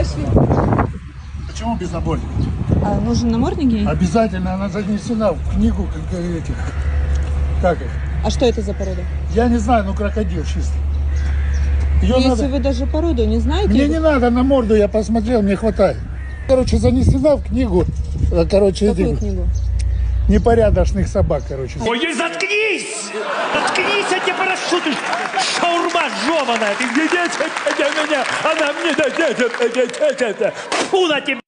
Пошли. Почему без намордника? А нужен намордник ей? Обязательно она занесена в книгу как этих. Как их? А что это за порода? Я не знаю, ну крокодил чистый. Ее Ну, если надо... вы даже породу не знаете... Мне не надо на морду, я посмотрел, мне хватает. Короче, занесена в книгу, короче, Какую этих книгу? непорядочных собак, короче. Ой, заткнись! Заткнись, я тебе прошу, ты шаурма жеваная! Ты где меня? Она мне... Фу на тебя!